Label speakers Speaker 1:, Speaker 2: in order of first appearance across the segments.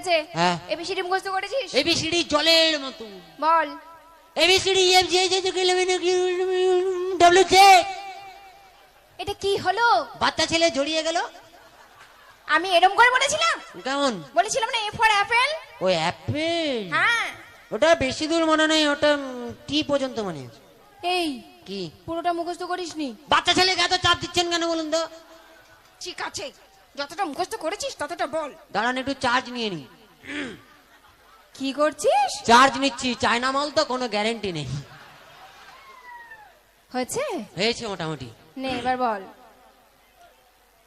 Speaker 1: আছে
Speaker 2: হ্যাঁ।
Speaker 1: এবিসিডি মুখস্থ করেছিস?
Speaker 2: এবিসিডি জলের মতো।
Speaker 1: বল।
Speaker 2: A B C D F G H W J.
Speaker 1: এটা কি হলো?
Speaker 2: বাচ্চা ছেলে জড়িয়ে গেল।
Speaker 1: আমি এরকম করে বলেছিলাম?
Speaker 2: কেমন
Speaker 1: বলেছিলাম না এ ফর অ্যাপেল।
Speaker 2: ও অ্যাপেল?
Speaker 1: হ্যাঁ।
Speaker 2: ওটা বেশি দূর মনে নেই, ওটা টি পর্যন্ত মনে আছে।
Speaker 1: এই
Speaker 2: কি
Speaker 1: পুরোটা মুখস্থ করিসনি?
Speaker 2: বাচ্চা ছেলেকে এত চাপ দিচ্ছেন কেন বলুন তো?
Speaker 1: ঠিক আছে, যতটা মুখস্থ করেছিস ততটা বল।
Speaker 2: দাঁড়ান একটু চার্জ নিয়ে নি।
Speaker 1: কি করছিস?
Speaker 2: চার্জ নিচ্ছি, চায়না মাল তো কোনো গ্যারেন্টি নেই।
Speaker 1: হয়েছে?
Speaker 2: হয়েছে মোটামুটি।
Speaker 1: নে এবার বল।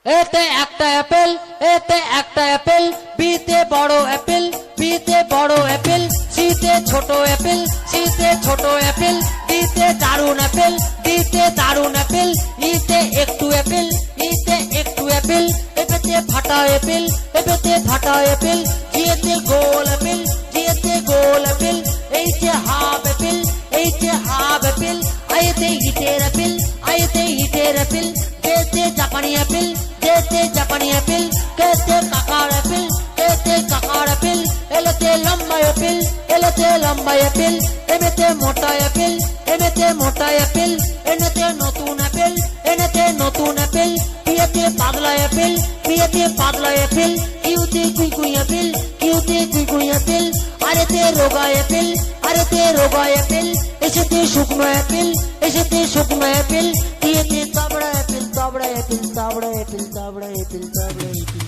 Speaker 2: এতে একটা অ্যাপেল, এতে একটা অ্যাপেল, বিতে বড় অ্যাপেল, বিতে বড় অ্যাপেল, সিতে ছোট অ্যাপেল, সিতে ছোট অ্যাপেল, ডিতে দারুন অ্যাপেল, ডিতে দারুন অ্যাপেল, ইতে একটু অ্যাপেল, ইতে একটু অ্যাপেল, এপেতে ফাটা অ্যাপেল, এপেতে ফাটা অ্যাপেল, জিয়েতে গোল অ্যাপেল, জিয়েতে গোল অ্যাপেল, এইতে হাফ অ্যাপেল, এইতে হাফ অ্যাপেল, আইতে হিটের অ্যাপেল, আইতে হিটের অ্যাপেল, কেতে জাপানি অ্যাপেল, কেতে জাপানি অ্যাপেল, কেতে কাকার অ্যাপেল, কেতে কাকার অ্যাপেল, এলেতে লম্বা অ্যাপেল, এলেতে লম্বা অ্যাপেল, এমেতে মোটা অ্যাপেল, এমেতে মোটা অ্যাপেল, এনেতে নতুন অ্যাপেল, এনেতে নতুন অ্যাপেল, পিয়েতে পাতলা অ্যাপেল, পিয়েতে পাতলা অ্যাপেল, কিউতে কুইকুই অ্যাপেল, কিউতে কুইকুই অ্যাপেল, আরেতে রোগা অ্যাপেল, আরেতে রোগা অ্যাপেল, এসেতে শুকনো অ্যাপেল, এসেতে শুকনো অ্যাপেল, পিয়েতে তাবড়া অ্যাপেল, তাবড়া অ্যাপেল, তাবড়া অ্যাপেল, তাবড়া অ্যাপেল, তাবড়া অ্যাপেল।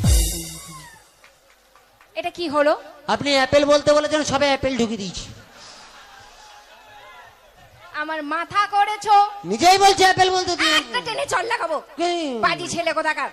Speaker 1: এটা কি হলো?
Speaker 2: আপনি অ্যাপেল বলতে বলেছেন, সবে অ্যাপেল ঢুকে দিয়েছি।
Speaker 1: আমার মাথা করেছো।
Speaker 2: নিজেই বলছে অ্যাপেল বলতে।
Speaker 1: একটা টেনে চল লাগাবো। বাজি ছেলে কোথাকার।